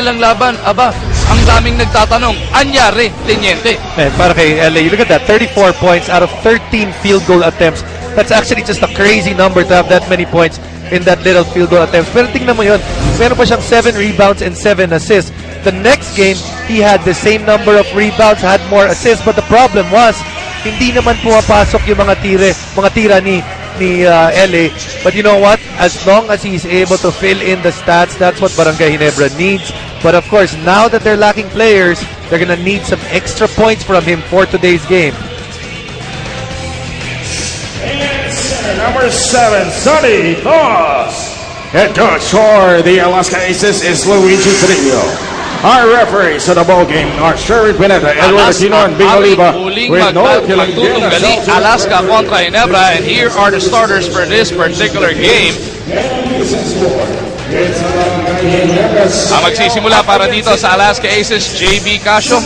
lang laban, aba, ang daming nagtatanong, anyari, Teniente. Man, para kay LA, you look at that, 34 points out of 13 field goal attempts. That's actually just a crazy number to have that many points in that little field goal attempts. Pero tingnan mo yun, meron pa siyang 7 rebounds and 7 assists. The next game, he had the same number of rebounds, had more assists, but the problem was, hindi naman pumapasok yung mga tira ni LA. But you know what? As long as he's able to fill in the stats, that's what Barangay Ginebra needs. But of course, now that they're lacking players, they're gonna need some extra points from him for today's game. Number 7, Sonny Thos. Head coach for the Alaska Aces is Luigi Trillo. Our referees to the ball game are Sherry Pineda, Edward Aquino, and Big Oliva. With no killing Alaska kontra Ginebra, and here are the starters for this particular game. Ang magsisimula para dito sa Alaska Aces, JB Casio,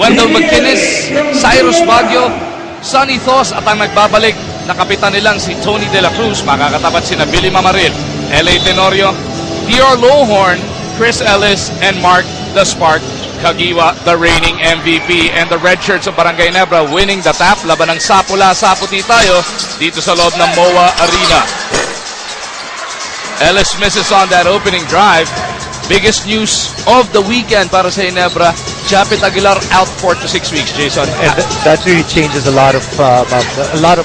Wendell McInnes, Cyrus Baguio, Sonny Thos, at ang nagbabalik na kapitan nilang si Tony De La Cruz, makakatapat sina Billy Mamaril, LA Tenorio, Dior Lohorn, Chris Ellis, and Mark the Spark Kagiwa, the reigning MVP, and the red shirts of Barangay Ginebra winning the tap. Laban ng Sapula-Saputi tayo dito sa loob ng MOA Arena. Ellis misses on that opening drive. Biggest news of the weekend para sa Ginebra, Japet Aguilar out 4 to 6 weeks, Jason. And that really changes a lot of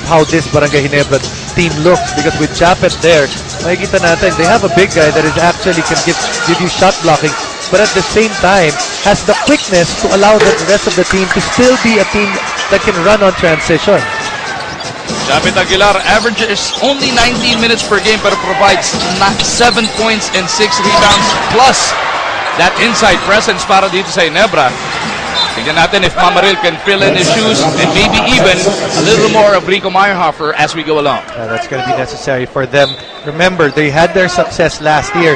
how this Barangay Ginebra team looks, because with Japet there, makikita natin, they have a big guy that is actually can give you shot blocking, but at the same time has the quickness to allow the rest of the team to still be a team that can run on transition. Japet Aguilar averages only 19 minutes per game but provides 7 points and 6 rebounds plus that inside presence para dito sa Ginebra. Tignan natin if Mamaril can fill in his shoes and maybe even a little more of Rico Meyerhofer as we go along. That's going to be necessary for them. Remember, they had their success last year,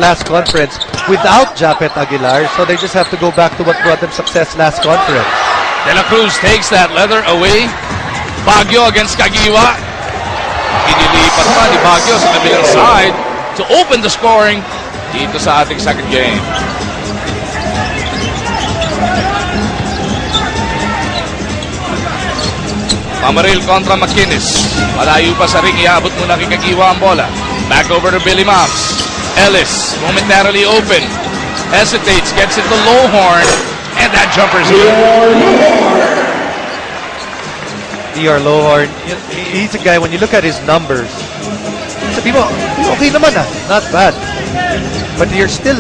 last conference, without Japet Aguilar, so they just have to go back to what brought them success last conference. De La Cruz takes that leather away. Baguio against Kagiwa. Inilipat pa ni Baguio sa kabilang side to open the scoring dito sa ating second game. Mamaril kontra McInnes. Malayo pa sa ring, iabot muna kay Kagiwa ang bola. Back over to Billy Moms. Ellis, momentarily open. Hesitates, gets it to Lohorn, and that jumper's good. Dior Lohorn, he's a guy, when you look at his numbers, sabi mo, okay naman not bad. But you still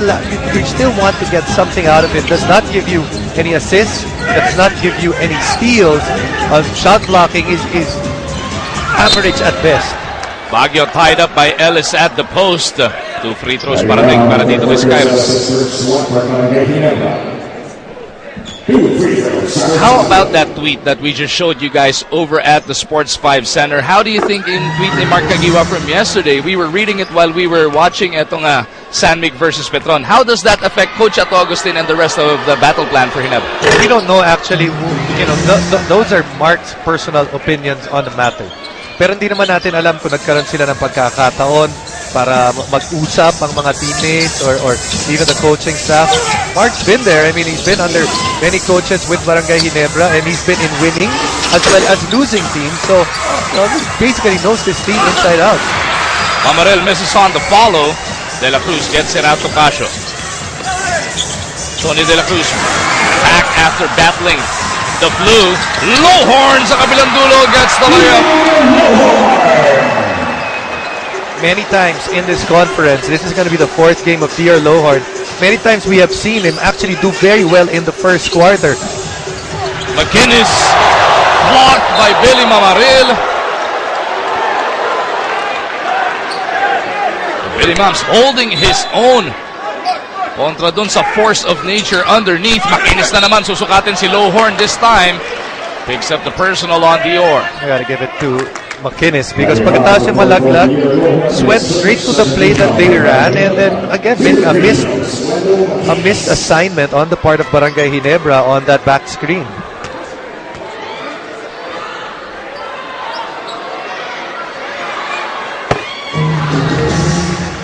want to get something out of it. Does not give you any assists, does not give you any steals. Shot blocking is average at best. Baguio tied up by Ellis at the post. 2 free throws para dito kay Skyros. How about that tweet that we just showed you guys over at the Sports 5 Center? How do you think in tweet ni Mark Kagiwa from yesterday? We were reading it while we were watching itong San Mig versus Petron. How does that affect Coach Ato Agustin and the rest of the battle plan for Ginebra? We don't know actually who, those are Mark's personal opinions on the matter. Pero hindi naman natin alam kung nagkaroon sila ng pagkakataon para mag-usap ang mga teammates or even the coaching staff. Mark's been there. I mean, he's been under many coaches with Barangay Ginebra, and he's been in winning as well as losing teams. So, he basically knows this team inside out. Mamaril misses on the follow. De La Cruz gets it out to Casio. Tony De La Cruz back after battling the blue. Lohorn sa kabilang dulo gets the layup. Many times in this conference, this is going to be the 4th game of Dior Lohorn. Many times we have seen him actually do very well in the first quarter. McInnes blocked by Billy Mamaril. Billy Mams holding his own kontra dun sa force of nature underneath. McInnes na naman, susukatin si Lohorn this time. Picks up the personal on Dior. I gotta give it to McInnes because pagkatapos yung malaglag, went straight to the play that they ran, and then again a missed assignment on the part of Barangay Ginebra on that back screen.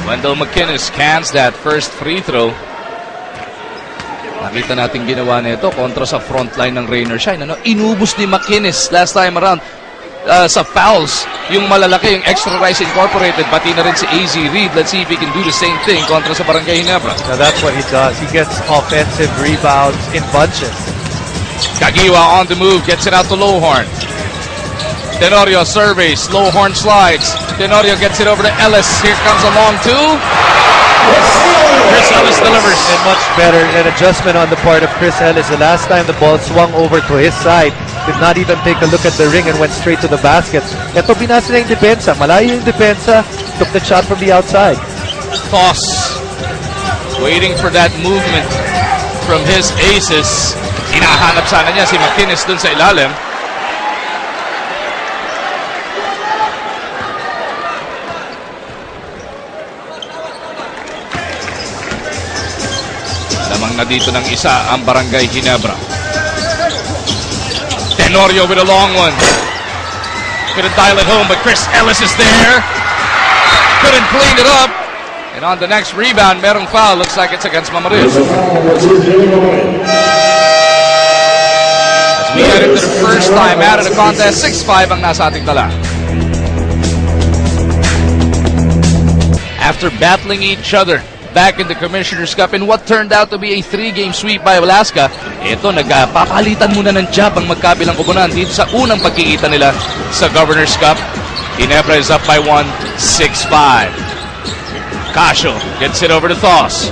Wendell McInnes cans that first free throw. Nakita natin ginawa nito kontra sa frontline ng Rainier Shine. Ano? Inubos ni McInnes last time around sa fouls. Yung malalaki, yung Extra Rice Incorporated, pati na rin si AZ Reed. Let's see if he can do the same thing kontra sa Barangay Ginebra. So that's what he does. He gets offensive rebounds in bunches. Kagiwa on the move, gets it out to Lowhorn. Tenorio surveys, Lowhorn slides. Tenorio gets it over to Ellis. Here comes a long two. Chris Ellis delivers. And much better, an adjustment on the part of Chris Ellis. The last time the ball swung over to his side, did not even take a look at the ring and went straight to the basket. Ito binasa na yung depensa. Malayo yung depensa. Took the shot from the outside. Toss. Waiting for that movement from his aces. Hinahanap sana niya si McInnes dun sa ilalim. Lamang na dito ng isa ang Barangay Ginebra. Tenorio with a long one. Couldn't dial it home, but Chris Ellis is there. Couldn't clean it up. And on the next rebound, merong foul. Looks like it's against Mamaril. As we head into the first time out of the contest, 6-5 ang nasa ating tala. After battling each other back in the Commissioner's Cup in what turned out to be a 3-game sweep by Alaska, ito, nagpapalitan muna ng job ang magkabilang kubunan dito sa unang pagkikita nila sa Governor's Cup. Ginebra is up by 1, 6-5. Casio gets it over to Thos.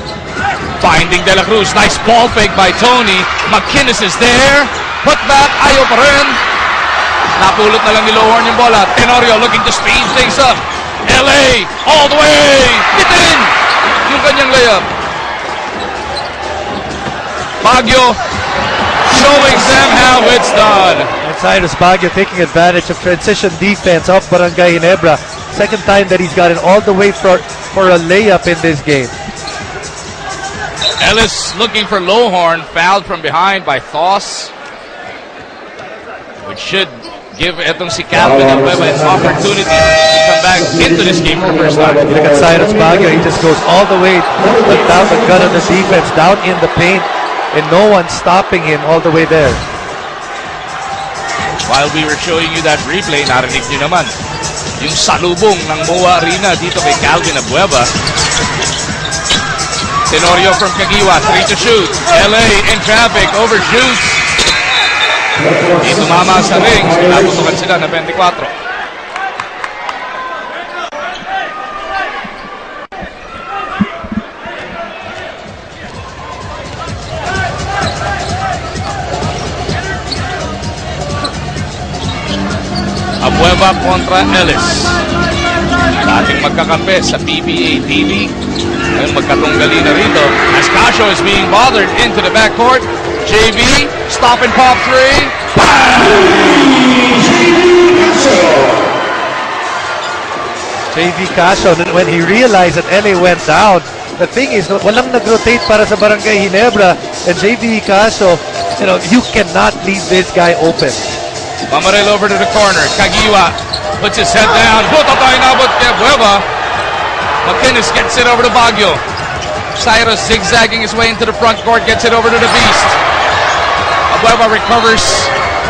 Finding De La Cruz. Nice ball fake by Tony. McInnes is there. Put back. Ayaw pa rin. Napulot na lang ni Lowhorn yung bola. Tenorio looking to speed things up. LA all the way. Bitin yung kanyang layup. Baguio showing them how it's done. Inside is Baguio taking advantage of transition defense of Barangay Ginebra. Second time that he's gotten all the way for a layup in this game. Ellis looking for Lowhorn, fouled from behind by Thos, which should give etong si Calvin an opportunity to come back into this game for the first time. Look at Cyrus Baguio, he just goes all the way down the gun of the defense, down in the paint, and no one stopping him all the way there. While we were showing you that replay, narinig nyo naman yung salubong ng MOA Arena dito kay Calvin Abueva. Tenorio from Kagiwa, 3 to shoot. LA in traffic, overshoots. Di tumama sa rings, pinaputukan sila na 24. Abueva kontra Ellis. Dating magkakampi sa PBA TV. Ngayon magkatunggali na rito. As Casio is being bothered into the backcourt. JV, stop and pop 3. JV Casio, when he realized that LA went down, the thing is, walang nag-rotate para sa Barangay Ginebra, and JV Casio, you cannot leave this guy open. Mamaril over to the corner. Kagiwa puts his head down. Buto tayo nabot kay Abueva. McInnes gets it over to Baguio. Cyrus zigzagging his way into the front court. Gets it over to the Beast. Abueva recovers.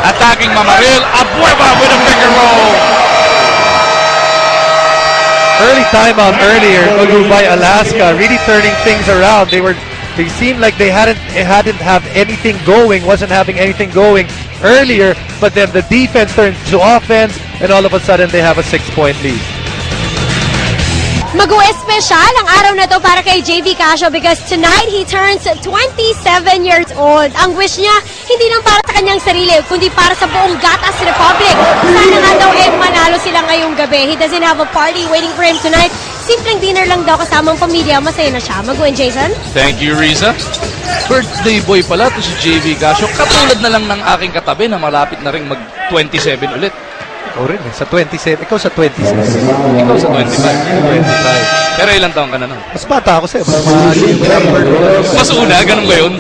Attacking Mamaril. Abueva with a finger roll. Early timeout earlier by Alaska, really turning things around. They seemed like they hadn't have anything going, wasn't having anything going earlier, but then the defense turned to offense, and all of a sudden they have a 6-point lead. Mag-o-espesyal ang araw na to para kay JV Casio because tonight he turns 27 years old. Ang wish niya, hindi lang para sa kanyang sarili, kundi para sa buong Gatas Republic. Sana nga daw manalo sila ngayong gabi. He doesn't have a party waiting for him tonight. Simpleng dinner lang daw kasamang pamilya. Masaya na siya. Mag-o and Jason? Thank you, Riza. Birthday boy pala to si JV Casio. Katulad na lang ng aking katabi na malapit na rin mag-27 ulit. Ikaw rin sa 27. Ikaw sa 26. Ikaw sa 25. Pero ilang taon ka na nun? Mas bata ako sa'yo. Mas una, ganun ba yun?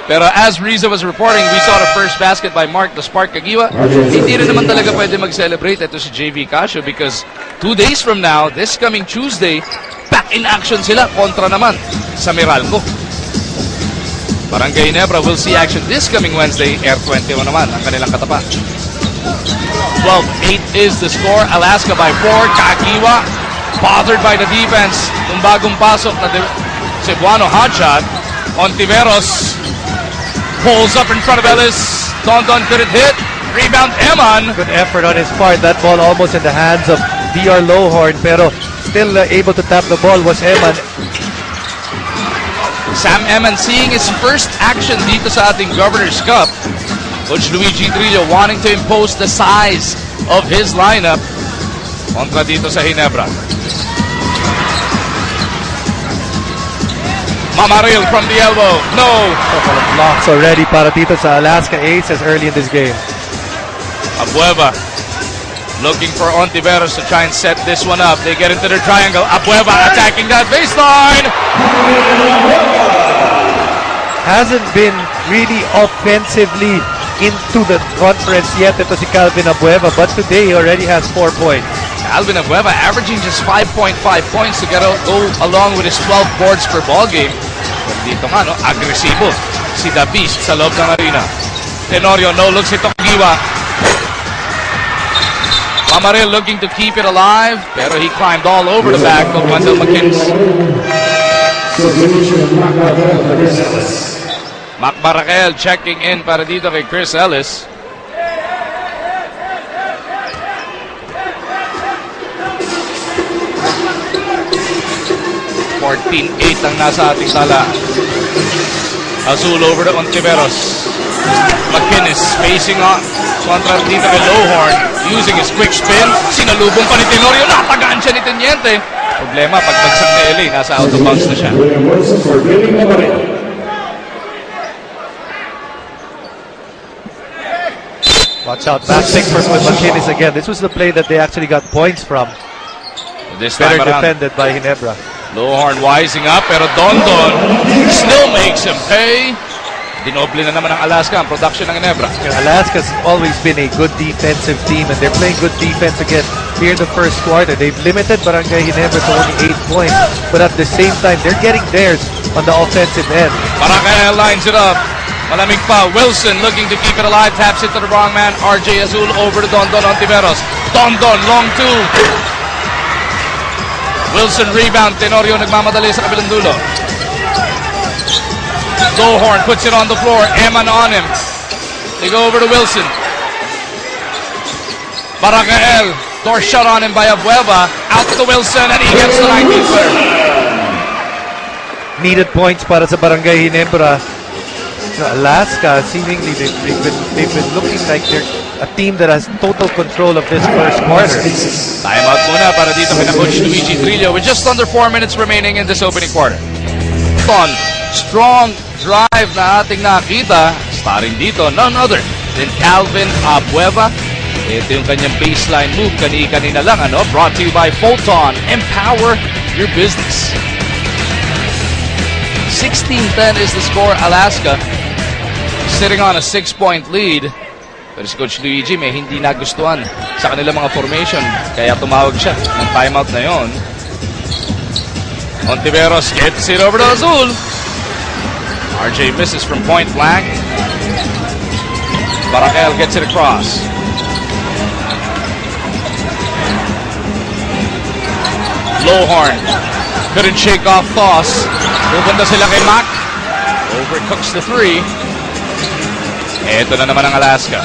Pero as Riza was reporting, we saw the first basket by Mark the Spark Kagiwa. Hindi rin naman talaga pwede mag-celebrate ito si JV Casio because 2 days from now, this coming Tuesday, back in action sila kontra naman sa Meralco. Barangay Ginebra will see action this coming Wednesday. Air 21 naman ang kanilang katapat. 12-8 is the score. Alaska by 4. Kagiwa bothered by the defense. Yung bagong pasok na Cebuano hotshot. Ontiveros pulls up in front of Ellis. Dondon couldn't hit. Rebound Eman. Good effort on his part. That ball almost in the hands of DR Lowhorn, pero still able to tap the ball was Eman. Sam Eman seeing his first action dito sa ating Governor's Cup. Coach Luigi Trillo wanting to impose the size of his lineup kontra dito sa Ginebra. Mamaril from the elbow. No. Couple of blocks already para dito sa Alaska Aces early in this game. Abueva looking for Ontiveros to try and set this one up. They get into the triangle. Abueva attacking that baseline. Hasn't been really offensively into the conference yet. Ito si Calvin Abueva, but today he already has 4 points. Calvin Abueva averaging just 5.5 points to go along with his 12 boards per ball game. Pero dito nga, no, agresibo si The Beast sa loob ng arena. Tenorio, no looks ito Kagiwa. Mamaril looking to keep it alive, pero he climbed all over the back of Wendell McKinnis. Mac Barakel checking in para dito kay Chris Ellis. (14-8) ang nasa ating tala. Azul over to Ontiveros. McKinnis facing on kontra dito kay Lowhorn, using his quick spin. Sinalubong pa ni Tenorio. Natagaan siya ni Teniente. Problema, pagbagsak ni LA, nasa out of bounds na siya. Watch out, back pick for McKinnis again. This was the play that they actually got points from. This time Better around, defended by Ginebra. Lowhorn wising up, pero Dondon still makes him pay. Dinoble na naman ang Alaska ang production ng Ginebra. Alaska's always been a good defensive team, and they're playing good defense again here in the first quarter. They've limited Barangay Ginebra to only 8 points, but at the same time, they're getting theirs on the offensive end. Barangay lines it up. Malamig pa. Wilson looking to keep it alive. Taps it to the wrong man. RJ Azul over to Dondon Ontiveros. Dondon, long two. Wilson rebound. Tenorio nagmamadali sa kabilang dulo. Lowhorn puts it on the floor. Eman on him. They go over to Wilson. Barangay. Door shot on him by Abueva. Out to Wilson and he gets the 19th player. Needed points para sa Barangay Ginebra. Alaska, seemingly they've been looking like they're a team that has total control of this first quarter. Timeout muna para dito kay Coach Luigi Trillo with just under 4 minutes remaining in this opening quarter. Strong drive na ating nakita. Starring dito, none other than Calvin Abueva. Ito yung kanyang baseline move. Kanina lang, ano? Brought to you by Photon. Empower your business. 16-10 is the score. Alaska sitting on a 6-point lead. Pero si Coach Luigi may hindi nagustuhan sa kanilang mga formation. Kaya tumawag siya ng timeout na yon. Ontiveros gets it over to Azul. RJ misses from point blank. Barakel gets it across. Lowhorn couldn't shake off Thos. Pupunta sila kay Mac. Overcooks the 3. Ito na naman ang Alaska.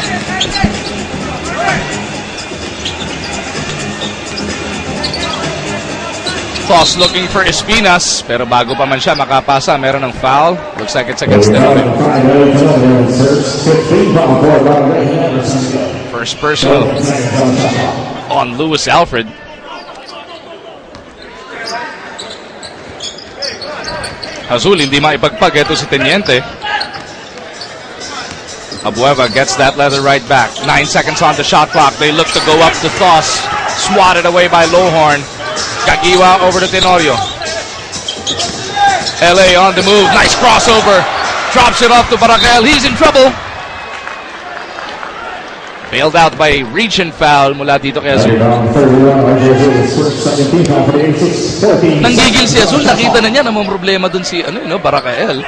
Thos looking for Espinas, pero bago pa man siya makapasa, meron ng foul. Looks like it's against them. First personal on Lewis Alfred. Azul hindi maipagpag. Ito si Teniente. Abueva gets that leather right back. 9 seconds on the shot clock. They look to go up to Thos. Swatted away by Lowhorn. Kagiwa over to Tenorio. LA on the move. Nice crossover. Drops it off to Barakel. He's in trouble. Bailed out by a reach and foul mula dito kay Azul. Nanggigil si Azul. Nakita na niya na may problema dun si Barakel.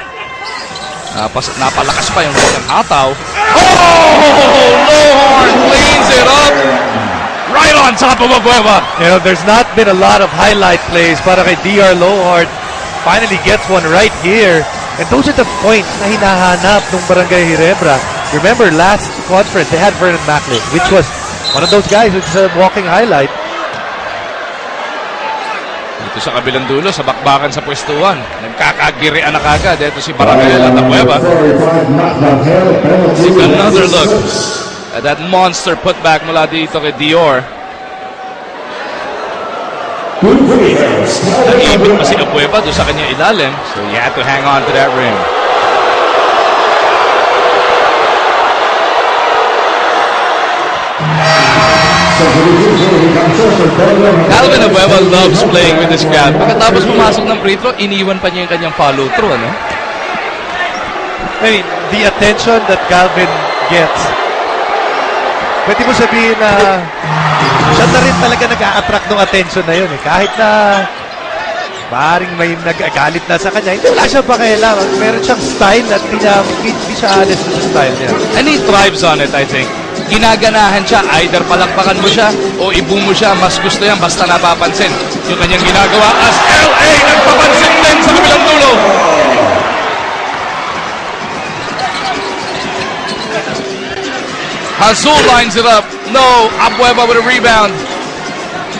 Napalakas pa yung kanyang hataw. Oh! Lohorn cleans it up! Right on top of Abueva. You know, there's not been a lot of highlight plays para kay DR Lohorn. Finally gets one right here. And those are the points na hinahanap ng Barangay Ginebra. Remember, last conference, they had Vernon Macklin, which was one of those guys which is a walking highlight. Dito sa kabilang dulo, sa bakbakan sa pwestuhan. Nagkakagirian na kagad. Ito si Barangay at Abueva. Take another look at that monster putback mula dito kay Dior. Nag-ibig pa si Abueva doon sa kanyang ilalim. So you had to hang on to that rim. Calvin Abueva loves playing with this crowd. Pagkatapos pumasok ng free throw, iniwan pa niya yung kanyang follow through, ano? I mean, the attention that Calvin gets, pwede mo sabihin na siya na rin talaga nag-a-attract ng attention na yun. Kahit na maaaring may nag-agalit na sa kanya, hindi wala siya pakialam. Meron siyang style at hindi siya honest sa style niya. And he thrives on it, I think. Ginaganahan siya, either palakpakan mo siya o ibu mo siya, mas gusto yan basta napapansin yung kanyang ginagawa as LA nagpapansin din sa kabilang dulo. Azul lines it up. No, Abueva with a rebound.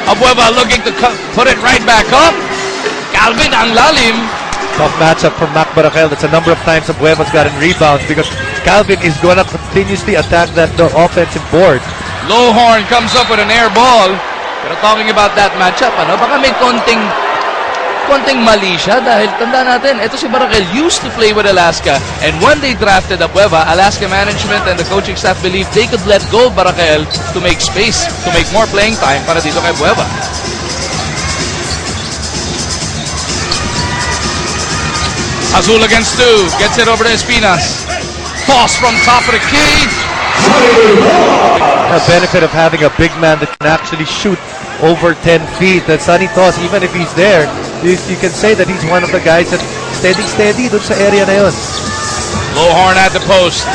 Abueva looking to put it right back up. Calvin ang lalim. Tough matchup for Mac Barakel. That's a number of times Abueva's gotten rebounds because Calvin is going to continuously attack the offensive board. Lohorn comes up with an air ball. Pero talking about that matchup, ano, baka may konting mali siya dahil tanda natin, ito si Barakel used to play with Alaska, and when they drafted Abueva, Alaska management and the coaching staff believed they could let go of Barakel to make space, to make more playing time para dito kay Abueva. Azul against two. Gets it over to Espinas. Toss from top of the key. The benefit of having a big man that can actually shoot over 10 feet. That Sonny Toss, even if he's there, you can say that he's one of the guys that steady dun sa area na yun. Lohorn at the post.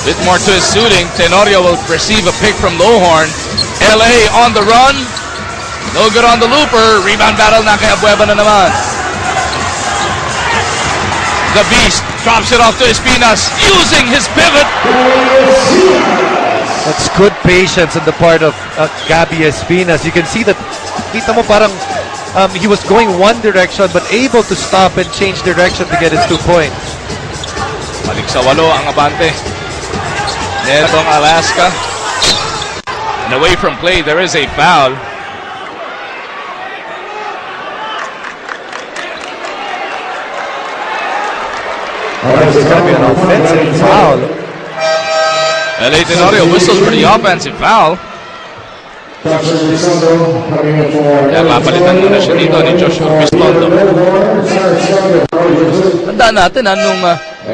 Bit more to his shooting. Tenorio will receive a pick from Lohorn. LA on the run. No good on the looper. Rebound battle na kay Abueva na naman. The Beast drops it off to Espinas using his pivot. That's good patience on the part of Gabby Espinas. You can see that kita mo parang he was going one direction but able to stop and change direction to get his 2 points. Balik sa 8 ang abante. Netong Alaska. And away from play, there is a foul. It's going to be an offensive foul. LA Tenorio whistles for the offensive foul. Kaya papalitan muna siya dito ni Joshua Pistondo. Tandaan natin, nung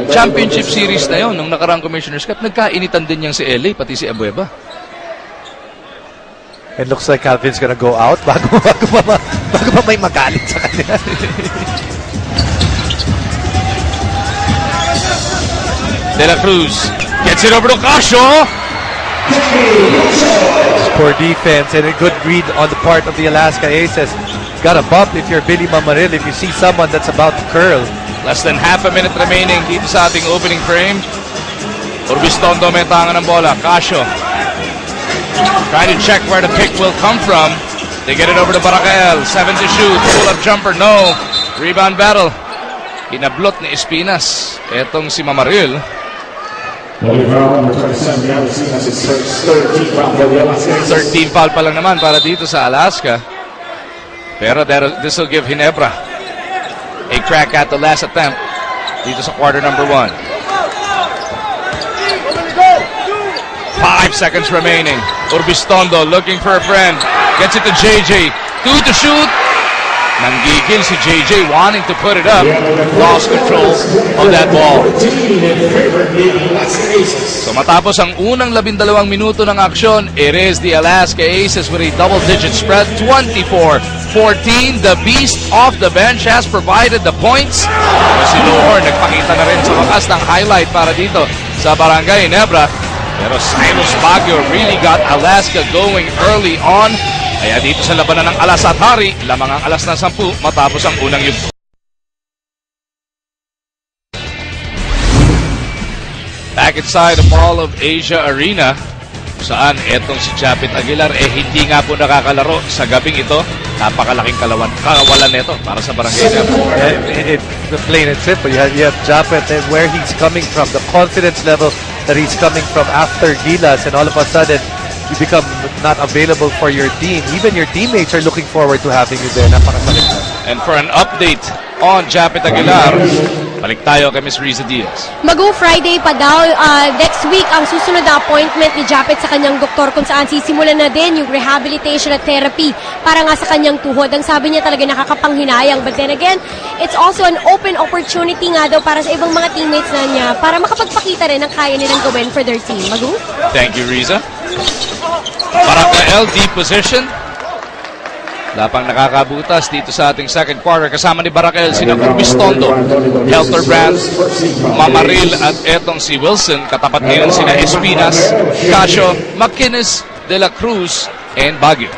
championship series na yun, nung nakarang Commissioner's Cup, nagkainitan din niyang si LA, pati si Abueva. It looks like Calvin's gonna go out bago pa may magalit sa kanya. De La Cruz gets it over to Casio. Poor defense and a good read on the part of the Alaska Aces. Got a bump if you're Billy Mamaril, if you see someone that's about to curl. Less than half a minute remaining dito sa ating opening frame. Urbistondo may tangan ng bola. Casio trying to check where the pick will come from. They get it over to Barakel. 7 to shoot. Pull-up jumper. No. Rebound battle. Inablot ni Espinas. Etong si Mamaril. 13 foul pa lang naman para dito sa Alaska. Pero this will give Ginebra a crack at the last attempt dito sa quarter number 1. 5 seconds remaining. Urbistondo looking for a friend. Gets it to JJ. 2 to shoot. Nanggigil si JJ wanting to put it up. Lost control of that ball. So matapos ang unang 12 minuto ng aksyon, it is the Alaska Aces with a double-digit spread, 24-14. The beast off the bench has provided the points. Si Lohor nagpakita na rin sa wakas ng highlight para dito sa Barangay Ginebra. Pero Cyrus Baguio really got Alaska going early on. Kaya dito sa labanan ng alas at hari, lamang ang alas ng 10 matapos ang unang yugto. Back inside the Mall of Asia Arena, saan etong si Japet Aguilar hindi nga po nakakalaro sa gabing ito. Napakalaking kawalan nito para sa Barangay Ginebra. It's plain and simple. You have Japet and where he's coming from, the confidence level that he's coming from after Gilas, and all of a sudden you become not available for your team. Even your teammates are looking forward to having you there. Napakasakit na. And for an update on Japet Aguilar, balik tayo kay Ms. Riza Diaz. Mag-o Friday pa daw. Next week, ang susunod na appointment ni Japet sa kanyang doktor kung saan sisimulan na din yung rehabilitation at therapy para nga sa kanyang tuhod. Ang sabi niya talaga nakakapanghinayang. But then again, it's also an open opportunity nga daw para sa ibang mga teammates na niya para makapagpakita rin ang kaya nilang gawin for their team. Mag-o? Thank you, Riza. Barangay deep position. Lapang nakakabutas dito sa ating second quarter. Kasama ni Barakel, sina Urbistondo, Helterbrand, Mamaril at etong si Wilson. Katapat ngayon sina Espinas, Casio, McInnes, De La Cruz, and Baguio.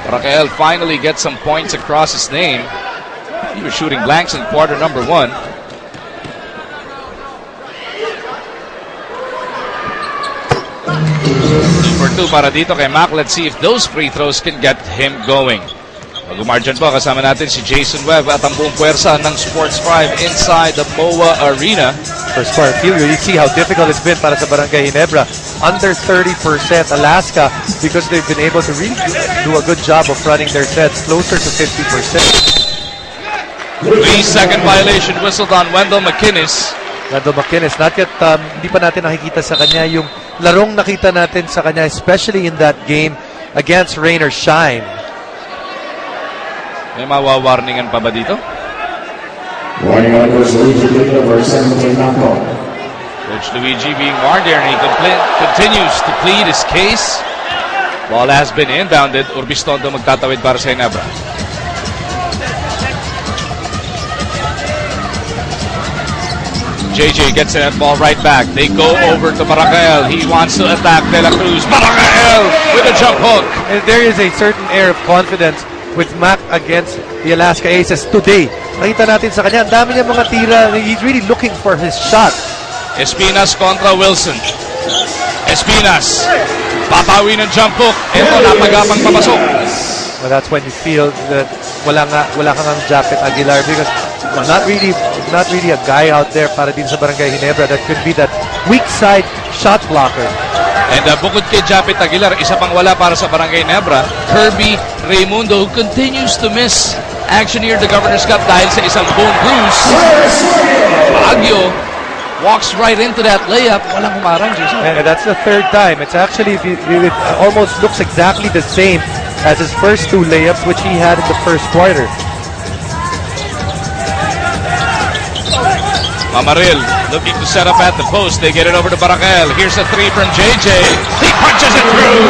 Barakel finally gets some points across his name. He was shooting blanks in quarter number 1. For 2 para dito kay Mac. Let's see if those free throws can get him going. Mag-umargin po, kasama natin si Jason Webb at ang buong puwersa ng Sports 5 inside the MOA Arena. First quarter failure, you see how difficult it's been para sa Barangay Ginebra. Under 30% Alaska because they've been able to really do a good job of running their sets closer to 50%. 3-second violation whistled on Wendell McInnes. Wendell McInnes, not yet, hindi pa natin nakikita sa kanya yung larong nakita natin sa kanya, especially in that game against Rain or Shine. May mawawarningan pa ba dito? Warning on was Luigi over 17 knockout. Coach Luigi being warned here, and he continues to plead his case. Ball has been inbounded. Urbistondo magtatawid para sa Ginebra. JJ gets that ball right back. They go over to Barakel. He wants to attack De La Cruz. Barakel with a jump hook. And there is a certain air of confidence with Mac against the Alaska Aces today. Nakita natin sa kanya, ang dami niya mga tira. He's really looking for his shot. Espinas kontra Wilson. Espinas. Papawi ng jump hook. Ito napagapang papasok. Well, that's when you feel that wala kang ang Japet Aguilar because not really a guy out there para din sa Barangay Ginebra that could be that weak side shot blocker. And bukod kay Japet Aguilar, isa pang wala para sa Barangay Ginebra, Kirby Raimundo, who continues to miss action here at the Governor's Cup dahil sa isang bone bruise. Baguio walks right into that layup. Walang humarang, Jason. And that's the third time. It's actually, it almost looks exactly the same as his first 2 layups which he had in the first quarter. Mamaril looking to set up at the post. They get it over to Barakel. Here's a 3 from JJ. He punches it through.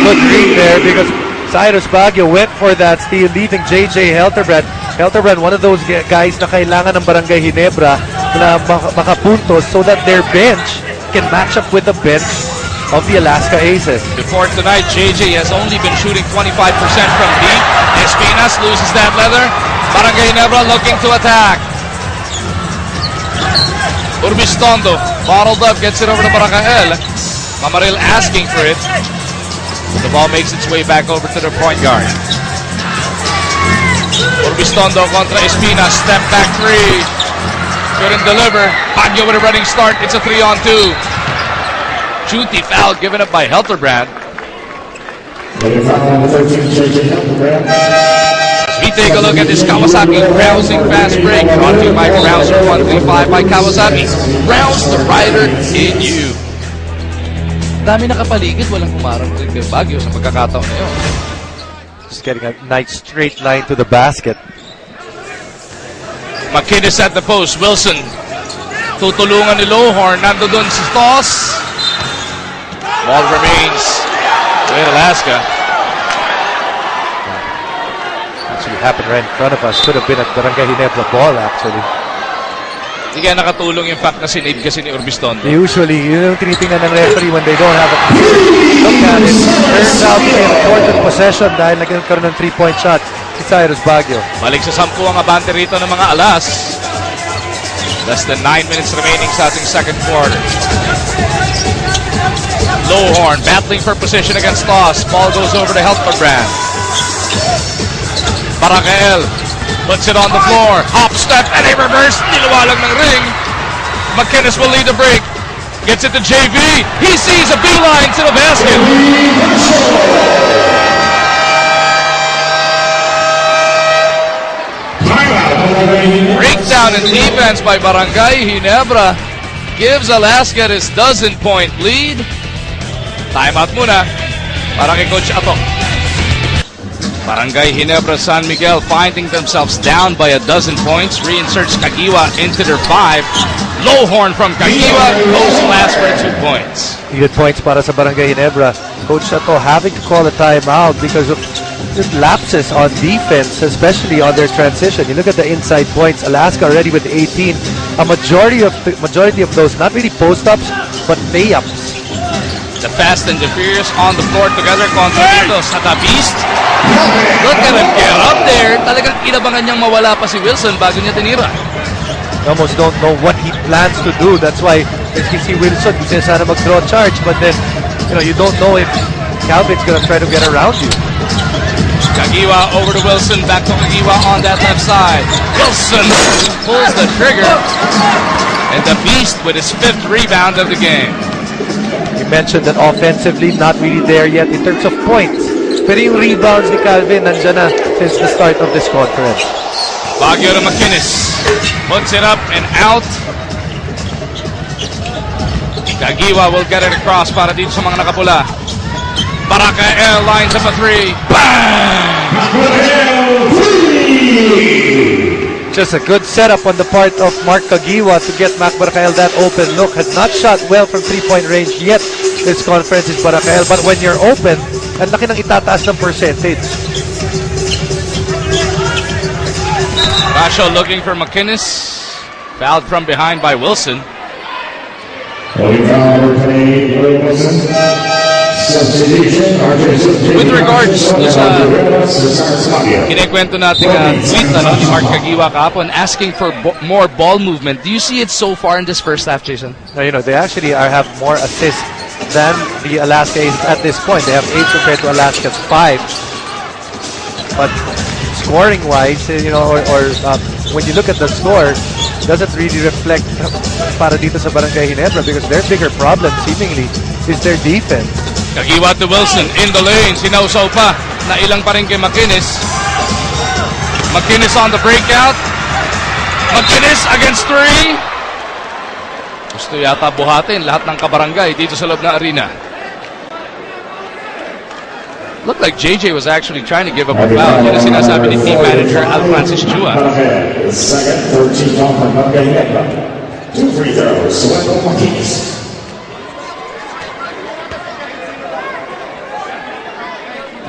Good read there because Cyrus Baguio went for that steal, leaving JJ Helterbrand. Helterbrand, one of those guys na kailangan ng Barangay Ginebra na makapuntos so that their bench can match up with the bench of the Alaska Aces. Before tonight, JJ has only been shooting 25% from deep. Espinas loses that leather. Barangay Ginebra looking to attack. Urbistondo, bottled up, gets it over to Barakel. Mamaril asking for it. The ball makes its way back over to the point guard. Urbistondo contra Espinas, step back 3. Couldn't deliver. Baguio with a running start. It's a 3-on-2. Shooty foul given up by Helterbrand. We take a look at this Kawasaki Rousing Fast Break, brought to you by Rouser 135 by Kawasaki. Rouse the rider in you. Dami nakapaligid, walang humarang rin kay Baguio sa pagkakataon na yun. Just getting a nice straight line to the basket. McInnes at the post. Wilson. Tutulungan ni Lowhorn. Nando doon si Toss. Ball remains with Alaska. Actually happened right in front of us. Should have been at Barangay Ginebra ball actually. Hindi kaya nakatulong yung fact na sinave kasi ni Urbiston. Usually, yun yung tinitingnan ng referee when they don't have a look at it. Turns out to be an important possession dahil nagkaroon ng 3-point shot si Cyrus Baguio. Balik sa 10 ang abante rito ng mga Alas. Less than 9 minutes remaining sa ating second quarter. Lowhorn battling for position against Toss. Ball goes over to Helperbrand. Barakael puts it on the floor. Hop, step, and a reverse. Niluwalang ng ring. McInnes will lead the break. Gets it to JV. He sees a beeline to the basket. Breakdown in defense by Barangay Ginebra gives Alaska his dozen-point lead. Timeout muna para kay Coach Ato. Barangay Ginebra San Miguel finding themselves down by a dozen points. Reinserts Caguioa into their 5. Lowhorn from Caguioa goes last for 2 points. Needed points para sa Barangay Ginebra. Coach Ato having to call a timeout because of just lapses on defense, especially on their transition. You look at the inside points. Alaska already with 18. A majority of those not really post-ups but lay-ups. The Fast and the Furious on the floor together contra dito sa The Beast. Look at him get up there. Talagang inabangan niyang mawala pa si Wilson bago niya tinira. You almost don't know what he plans to do. That's why as you see Wilson, gusto niya sana mag-draw charge, but then you don't know if Calvin's gonna try to get around you. Caguioa over to Wilson. Back to Caguioa on that left side. Wilson pulls the trigger. And The Beast with his 5th rebound of the game. You mentioned that offensively, not really there yet in terms of points. Pero yung rebounds ni Calvin, nandyan na since the start of this conference. Baguio to McInnes. Puts it up and out. Caguioa will get it across para dito sa mga nakapula. Barakael lines up a 3. Bang! Just a good setup on the part of Mark Caguioa to get Mac Barakael that open look. Has not shot well from 3-point range yet this conference is Barakael. But when you're open, ang laki ng itataas ng percentage. Rasho looking for McInnes. Fouled from behind by Wilson. With regards to sa kinikwento natin tweet ni Mark Caguioa kahapon asking for more ball movement. Do you see it so far in this first half, Jason? Now, they actually have more assists than the Alaska Aces at this point. They have 8 compared to Alaska's 5. But scoring-wise, when you look at the score, doesn't really reflect para dito sa Barangay Ginebra because their bigger problem seemingly is their defense. Caguioa to Wilson in the lane. Sinausaw pa. Nailang pa rin kay McInnes. McInnes on the breakout. McInnes against 3. Gusto yata buhatin lahat ng kabarangay dito sa loob na arena. Looked like JJ was actually trying to give up a foul. Yun ang sinasabi ni team manager Al Francis Chua. Second, 13 off from Ginebra. 2 free throws.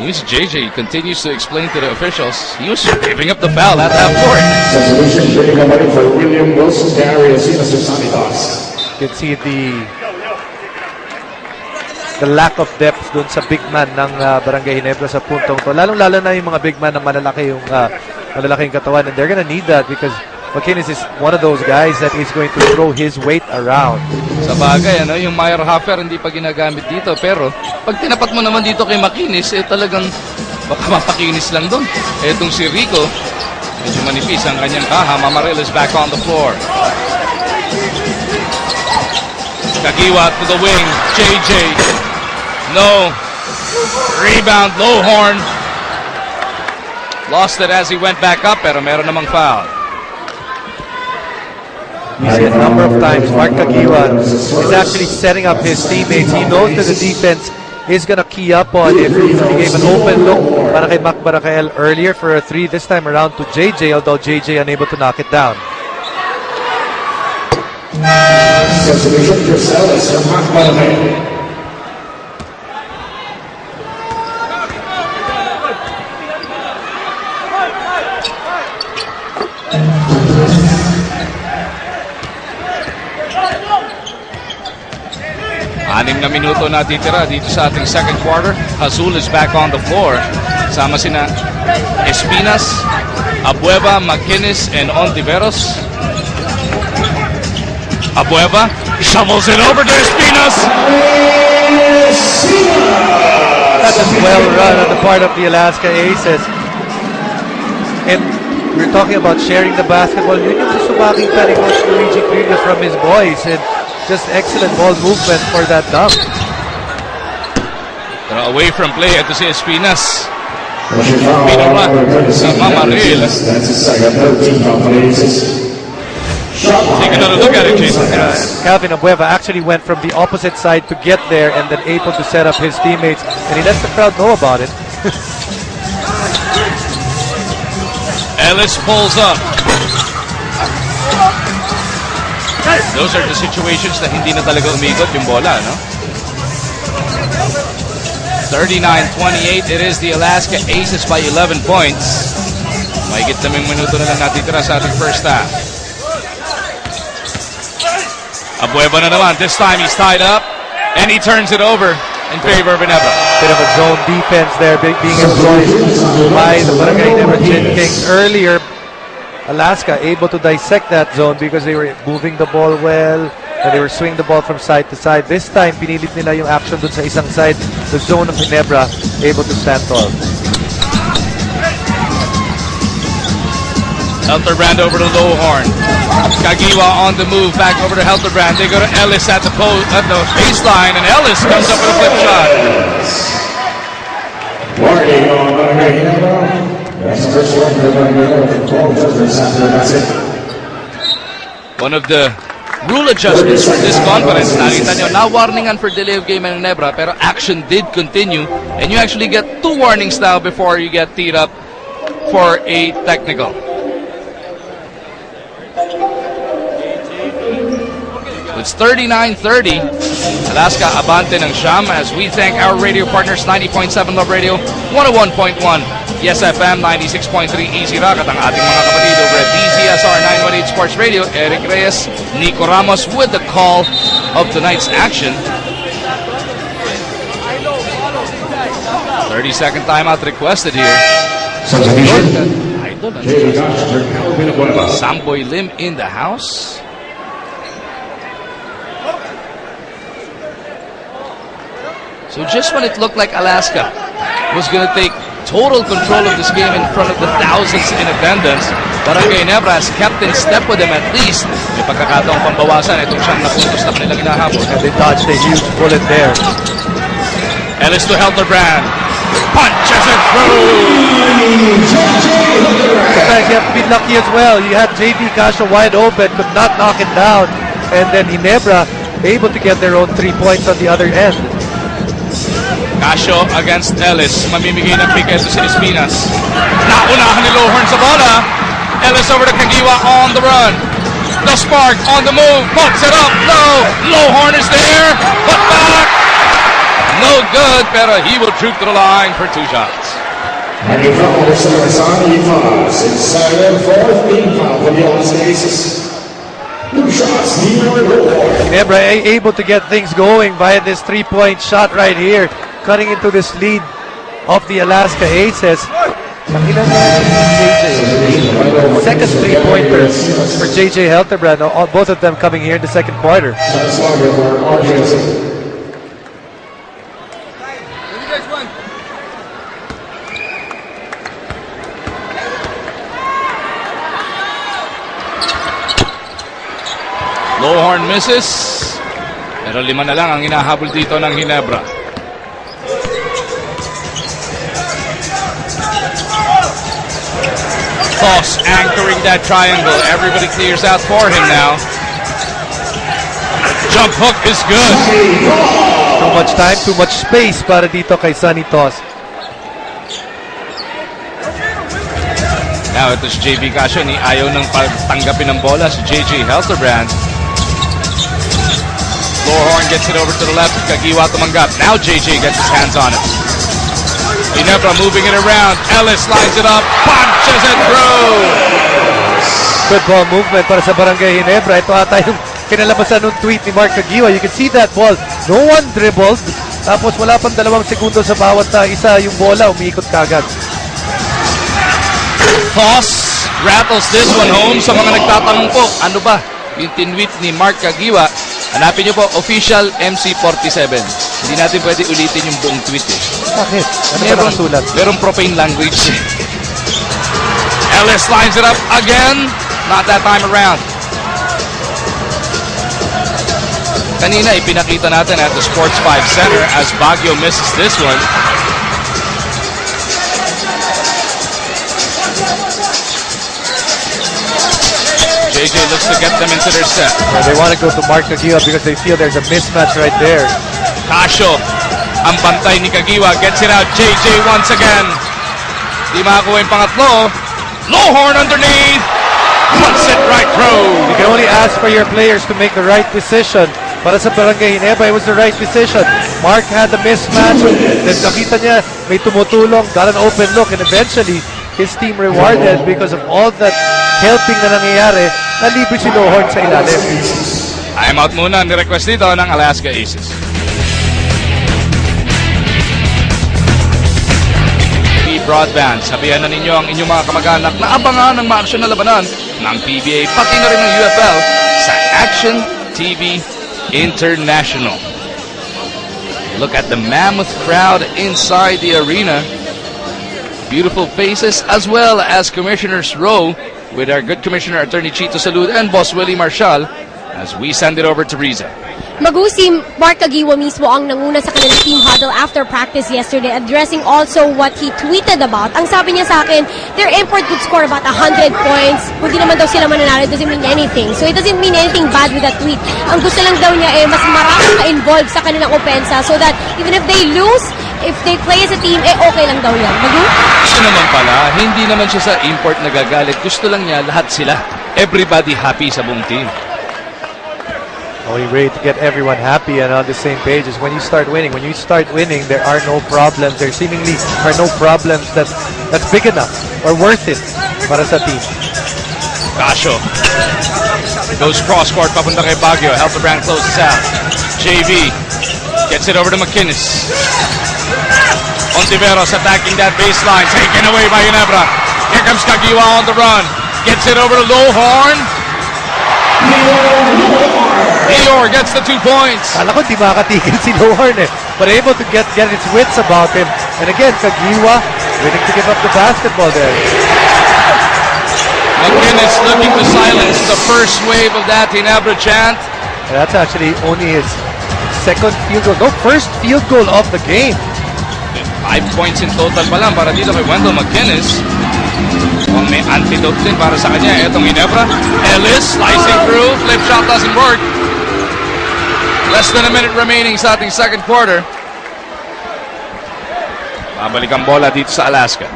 Here's JJ continues to explain to the officials he was giving up the foul at half court. Substitution bringing away for William Wilson, Darius Santos. You can see the lack of depth dun sa big man ng Barangay Ginebra sa puntong to. Lalong-lalo na yung mga big man na malalaking katawan, and they're gonna need that because McInnes is one of those guys that is going to throw his weight around. Sa bagay, yung Meyer Hoffer hindi pa ginagamit dito, pero pag tinapat mo naman dito kay McInnes, talagang baka mapakinis lang doon. Etong si Rico, medyo manipis ang kanyang kaha. Mamaril is back on the floor. Caguioa to the wing. JJ. No. Rebound, Lowhorn. Lost it as he went back up, pero meron namang foul. We see a number of times Mark Kagiwa is actually setting up his teammates. He knows that the defense is gonna key up on if he gave an open look para kay Mac Barakael earlier for a 3 this time around to JJ, although JJ unable to knock it down. Substitution for Ellis from Mac Barakael. Anim na minuto na titira dito sa ating second quarter. Azul is back on the floor. Sama sina Espinas, Abueva, McInnes, and Ontiveros. Abueva shovels it over to Espinas. That's a well run on the part of the Alaska Aces. And we're talking about sharing the basketball. Yun yung susubaking pa ni Coach Luigi Crilla from his boys. And just excellent ball movement for that dunk. Pero away from play, ito si Espinas. Pinura sa Mamaril. Take another look at it, Jason. Calvin Abueva actually went from the opposite side to get there and then able to set up his teammates. And he lets the crowd know about it. Ellis pulls up. Those are the situations na hindi na talaga umikot yung bola, no? 39-28, it is the Alaska Aces by 11 points. Mahigit namang minuto na lang natitira sa ating first half. Abueva na naman, this time he's tied up, and he turns it over in favor of Ginebra. Bit of a zone defense there being employed by the Barangay Ginebra Chin Kings earlier. Alaska able to dissect that zone because they were moving the ball well and they were swinging the ball from side to side. This time, pinilit nila yung action dun sa isang side. The zone of Ginebra able to stand tall. Helterbrand over to Lowhorn. Kagiwa on the move, back over to Helterbrand. They go to Ellis at the baseline, and Ellis comes up with a flip shot. One of the rule adjustments for this conference, nakita nyo, na-warningan for delay of game in Ginebra, pero action did continue, and you actually get 2 warnings now before you get teed up for a technical. It's 39-30. Alaska abante ng siyam as we thank our radio partners 90.7 Love Radio, 101.1 Yes FM, 96.3 Easy Rock at ang ating mga kapatid over at DZSR 918 Sports Radio, Eric Reyes, Nico Ramos with the call of tonight's action. 30-second timeout requested here. Samboy Lim in the house. So just when it looked like Alaska was going to take total control of this game in front of the thousands in attendance, Barangay Ginebra has kept in step with them at least. May pagkakataong pambawasan itong siyang napuntos na kanilang inahabol. And they dodged a huge bullet there. Ellis to Helterbrand. Punches it through! Sometimes you have to be lucky as well. You had JB Casio wide open, could not knock it down. And then Ginebra able to get their own 3 points on the other end. Casio against Ellis. Mamimigay ng pick ito si Espinas. Naunahan ni Lowhorn sa bola. Ellis over to Kagiwa on the run. The spark on the move. Puts it up low. Lowhorn is there. Put back. No good, pero he will troop to the line for 2 shots. And he fouls number 75. Inside and fourth being fouled for the Alaska Aces. 2 shots, Ginebra able to get things going by this 3-point shot right here, cutting into this lead of the Alaska Aces. Second 3-pointer for JJ Helterbrand, both of them coming here in the second quarter. Lowhorn misses. Pero 5 na lang ang hinahabol dito ng Ginebra. Toss anchoring that triangle. Everybody clears out for him now. Jump hook is good. Too much time, too much space para dito kay Sonny Toss. Now ito si JB Casio, ni ayaw ng pagtanggapin ng bola si JJ Helterbrand. Lowhorn gets it over to the left. Kagiwa tumanggap. Now JJ gets his hands on it. Ginebra moving it around. Ellis lines it up. Punches it through. Good ball movement para sa Barangay Ginebra. Ito ata yung kinalabasan ng tweet ni Mark Kagiwa. You can see that ball. No one dribbled. Tapos wala pang 2 segundo sa bawat isa yung bola. Umiikot kagad. Toss rattles this one home. Sa mga nagtatanong po, ano ba yung tinweet ni Mark Kagiwa? Hanapin niyo po, official MC47. Hindi natin pwede ulitin yung buong tweet eh. Bakit? Ano ba nakasulat? Merong profane language. Ellis lines it up again. Not that time around. Kanina ipinakita natin at the Sports 5 Center as Baguio misses this one. JJ looks to get them into their set. Yeah, they want to go to Mark Kagiwa because they feel there's a mismatch right there. Casio, ang bantay ni Kagiwa, gets it out. JJ once again. Di makakuha yung pangatlo. Lowhorn underneath. Puts it right through. You can only ask for your players to make the right decision. Para sa Barangay Ginebra, it was the right decision. Mark had the mismatch. Then nakita niya may tumutulong, got an open look, and eventually his team rewarded because of all that helping na nangyayari. Nalibre si Lowhorn sa ilalim. Time out muna, ni-request dito ng Alaska Aces. Broadband, sabihan na ninyo ang inyong mga kamag-anak na abangan ng maaksyon na labanan ng PBA pati na rin ng UFL sa Action TV International. Look at the mammoth crowd inside the arena. Beautiful faces as well as Commissioner's Row with our good Commissioner Attorney Chito Salud and Boss Willie Marshall as we send it over to Riza. Magusi, Mark Kagiwa mismo ang nanguna sa kanilang team huddle after practice yesterday, addressing also what he tweeted about. Ang sabi niya sa akin, their import could score about 100 points. Kung di naman daw sila mananalo, it doesn't mean anything. So it doesn't mean anything bad with that tweet. Ang gusto lang daw niya mas maraming ka-involved sa kanilang opensa so that even if they lose, if they play as a team, okay lang daw yan. Magu? Gusto naman pala, hindi naman siya sa import nagagalit. Gusto lang niya lahat sila. Everybody happy sa buong team. Only way to get everyone happy and on the same page is when you start winning. When you start winning, there are no problems. There seemingly are no problems that's big enough or worth it para sa team. Casio goes cross-court papunta kay Baguio. Helterbrand closes out. JV gets it over to McInnes. Ontiveros attacking that baseline. Taken away by Ginebra. Here comes Kagiwa on the run. Gets it over to Lowhorn. Eeyore gets the 2 points. Kala ko di makatigil si Lowhorn but able to get its wits about him. And again, Kagiwa willing to give up the basketball there. McInnes looking to silence the first wave of that Ginebra chant. And that's actually only his second field goal. No, first field goal of the game. 5 points in total pa lang para dito kay Wendell McInnes. Kung may antidote din para sa kanya, etong Ginebra. Ellis slicing through. Flip shot doesn't work. Less than a minute remaining sa ating second quarter. Babalik ang bola dito sa Alaska.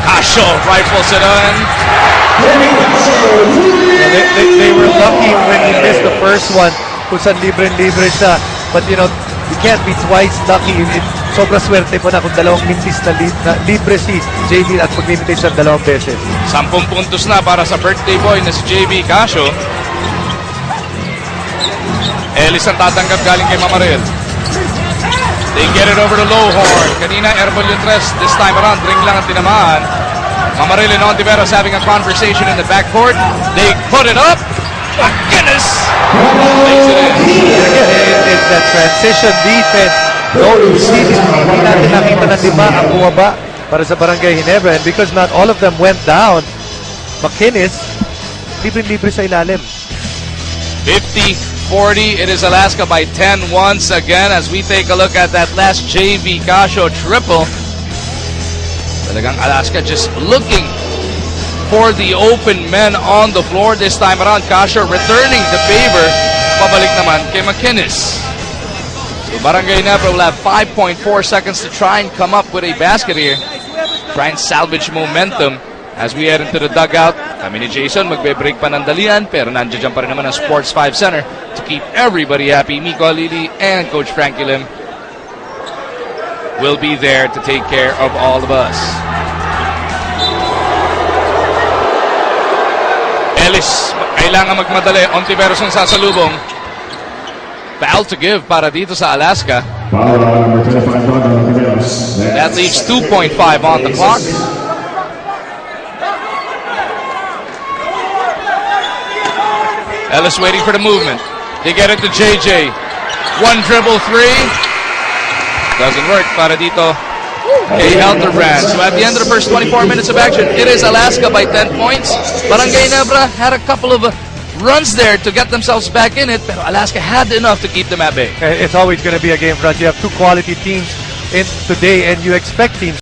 Casio rifles it in. They were lucky when he missed the first one kung saan libre-libre siya. But you know, you can't be twice lucky. Sobra swerte po na kung dalawang mintis na libre si JB at pag-limitate siya 2 beses. 10 puntos na para sa birthday boy na si JB Casio. Ellis ang tatanggap galing kay Mamaril. They get it over to Lowhorn. Kanina airball yung tres. This time around, ring lang ang tinamaan. Mamaril and Ontiveros having a conversation in the backcourt. They put it up. McInnes takes it in. Again, it's that transition defense. No, hindi natin nakita na 5 ang bumaba para sa Barangay Ginebra. And because not all of them went down, McInnes, libre-libre sa ilalim. 50-40. It is Alaska by 10 once again as we take a look at that last JV Casio triple. Talagang Alaska just looking for the open men on the floor this time around. Casio returning the favor. Pabalik naman kay McInnes. So Barangay Ginebra will have 5.4 seconds to try and come up with a basket here. Try and salvage momentum as we head into the dugout. Kami ni Jason magbe-break pa ng dalian, pero nandiyan pa rin naman ang Sports 5 Center to keep everybody happy. Miko Lili and Coach Frankie Lim will be there to take care of all of us. Ellis, kailangan magmadali. Ontiveros ang sasalubong. Foul to give para dito sa Alaska. That leaves 2.5 on the clock. Ellis waiting for the movement. They get it to JJ. One dribble three. Doesn't work para dito kay Elderbrand. So at the end of the first 24 minutes of action, it is Alaska by 10 points. Barangay Ginebra had a couple of runs there to get themselves back in it, pero Alaska had enough to keep them at bay. It's always going to be a game for us. You have two quality teams in today, and you expect teams